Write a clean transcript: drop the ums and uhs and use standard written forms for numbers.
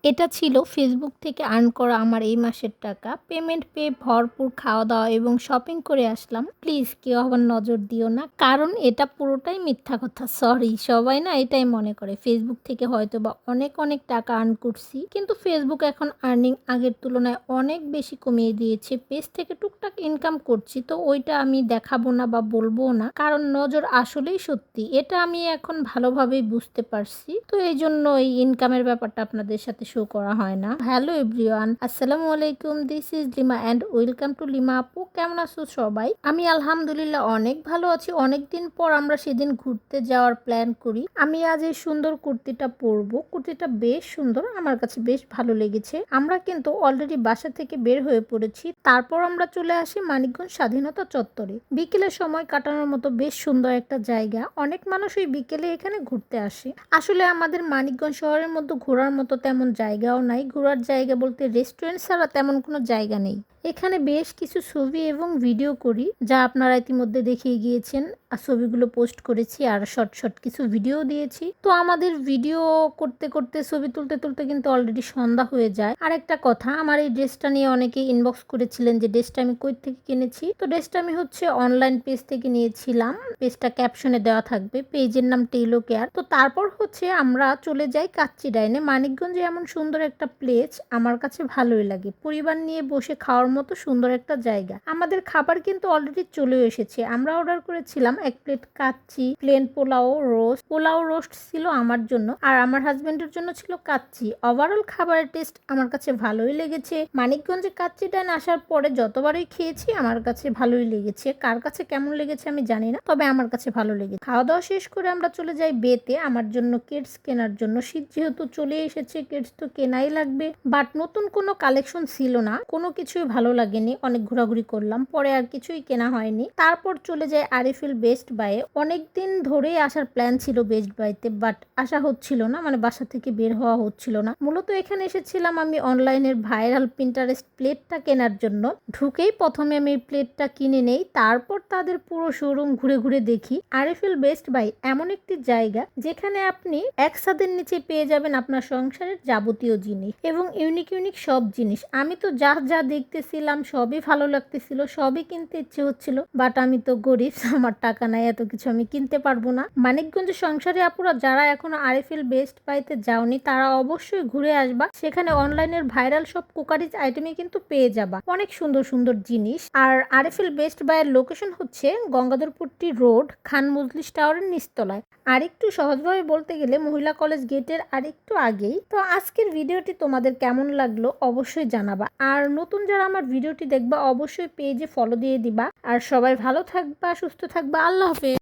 এটা ছিল ফেসবুক থেকে আর্ন করা আমার এই মাসের টাকা। পেমেন্ট পেয়ে ভরপুর খাওয়া-দাওয়া এবং শপিং করে আসলাম। প্লিজ কেউ আবার নজর দিও না। কারণ এটা পুরোটাই মিথ্যা কথা। সরি, সবাই না এটাই মনে করে ফেসবুক থেকে হয়তোবা অনেক টাকা আর্ন করছি। কিন্তু ফেসবুক এখন আর্নিং আগের তুলনায় অনেক বেশি কমিয়ে দিয়েছে। পেজ থেকে টুকটাক ইনকাম করছি, তো ওইটা আমি দেখাবো না বা বলবোও না। কারণ নজর আসলেই সত্যি। এটা আমি এখন ভালোভাবেই বুঝতে পারছি। তো এইজন্য এই ইনকামের ব্যাপারটা আপনাদের সাথে শো করা হয় না। হ্যালো এভরিওয়ান, আসসালামু আলাইকুম। This is lima and welcome to lima আপু। কেমন আছো সবাই? আমি আলহামদুলিল্লাহ অনেক ভালো আছি। অনেকদিন পর আমরা সেদিন ঘুরতে যাওয়ার প্ল্যান করি। আমি আজ এই সুন্দর কুর্তিটা পরবো। কুর্তিটা বেশ সুন্দর, আমার কাছে বেশ ভালো লেগেছে। আমরা কিন্তু অলরেডি বাসা থেকে বের হয়ে পড়েছি। তারপর আমরা চলে আসি মানিকগঞ্জ স্বাধীনতা চত্বরে। বিকেলের সময় কাটানোর মতো বেশ সুন্দর একটা জায়গা। অনেক মানুষই বিকেলে এখানে ঘুরতে আসে। আসলে আমাদের মানিকগঞ্জ শহরের মধ্যে ঘোরার মতো তেমন জায়গাও নাই। ঘোরার জায়গা বলতে রেস্টুরেন্ট ছাড়া তেমন কোনো জায়গা নেই। এখানে বেশ কিছু ছবি এবং ভিডিও করি, যা আপনারা ইতিমধ্যে দেখিয়ে গিয়েছেন। আর ছবিগুলো পোস্ট করেছি আর শর্ট কিছু ভিডিও দিয়েছি। তো আমাদের ভিডিও করতে করতে ছবি তুলতে কিন্তু অলরেডি সন্ধ্যা হয়ে যায়। আর একটা কথা, আমার এই ড্রেসটা নিয়ে অনেকেই ইনবক্স করেছিলেন যে ড্রেসটা আমি কই থেকে কিনেছি। তো ড্রেসটা আমি অনলাইন পেজ থেকে নিয়েছিলাম। পেজটা ক্যাপশনে দেওয়া থাকবে। পেজের নাম টেইলো কেয়ার। তো তারপর আমরা চলে যাই কাচ্চিডাইনে। মানিকগঞ্জে এমন সুন্দর একটা প্লেস আমার কাছে ভালোই লাগে। পরিবার নিয়ে বসে খাওয়ার মতো সুন্দর একটা জায়গা। আমাদের খাবার কিন্তু অলরেডি চলে এসেছে। আমরা অর্ডার করেছিলাম 1 plate kacchi, plain polao roast ছিল আমার জন্য, আর আমার হাজবেন্ডের জন্য ছিল কাচ্চি। ওভারঅল খাবারের টেস্ট আমার কাছে ভালোই লেগেছে। মানিকগঞ্জে কাচ্চিডাইন আসার পরে যতবারই খেয়েছি আমার কাছে ভালোই লেগেছে। কার কাছে কেমন লেগেছে আমি জানি না, তবে আমার কাছে ভালো লেগেছে। খাওয়া দাওয়া শেষ করে আমরা চলে যাই বেতে আমার জন্য কিডস কেনার জন্য। শীত যেহেতু চলে এসেছে, কিডস তো কেনাই লাগবে। বাট নতুন কোনো কালেকশন ছিল না, কোনো কিছুই ভালো লাগেনি। অনেক ঘোরাঘুরি করলাম, পরে আর কিছুই কেনা হয়নি। তারপর চলে যায় আরিফিল বেস্ট বাইয়ে। অনেকদিন ধরেই আসার প্ল্যান ছিল বেস্ট বাইতে, বাট আসা হচ্ছিল না, মানে বাসা থেকে বের হওয়া হচ্ছিল না। মূলত এখানে এসেছিলাম আমি অনলাইনের ভাইরাল পিন্টারেস্ট প্লেটটা কেনার জন্য। ঢুকেই প্রথমে আমি এই প্লেটটা কিনে নেই, তারপর তাদের পুরো শোরুম ঘুরে দেখি। আরিফিল বেস্ট বাই এমন একটি জায়গা যেখানে আপনি এক ছাদের নিচে পেয়ে যাবেন আপনার সংসারের যাবতীয় জিনিস এবং ইউনিক সব জিনিস। আমি তো যা দেখতেছিলাম সবই ভালো লাগতেছিল, সবই কিনতে ইচ্ছে হচ্ছিল। বাট আমি তো গরিব, আমার টাকা নাই, এত কিছু আমি কিনতে পারবো না। মানিকগঞ্জের সংসারী আপুরা যারা এখনো আরিফিল বেস্ট বাইতে যাওনি, তারা অবশ্যই ঘুরে আসবা। সেখানে অনলাইনের ভাইরাল সব কুকারিজ আইটেমই কিন্তু পেয়ে যাবা, অনেক সুন্দর জিনিস। আর আরিফিল বেস্ট বাইয়ের লোকেশন গঙ্গাধরপট্টি রোড, খান মজলিস টাওয়ারের নিচতলায়। আরেকটু সহজভাবে বলতে গেলে মহিলা কলেজ গেটের আরেকটু আগেই। তো আজকের ভিডিওটি তোমাদের কেমন লাগলো অবশ্যই জানাবা। আর নতুন যারা আমার ভিডিওটি দেখবা অবশ্যই পেজে ফলো দিয়ে দিবা। আর সবাই ভালো থাকবা, সুস্থ থাকবা। আল্লাহ হাফেজ।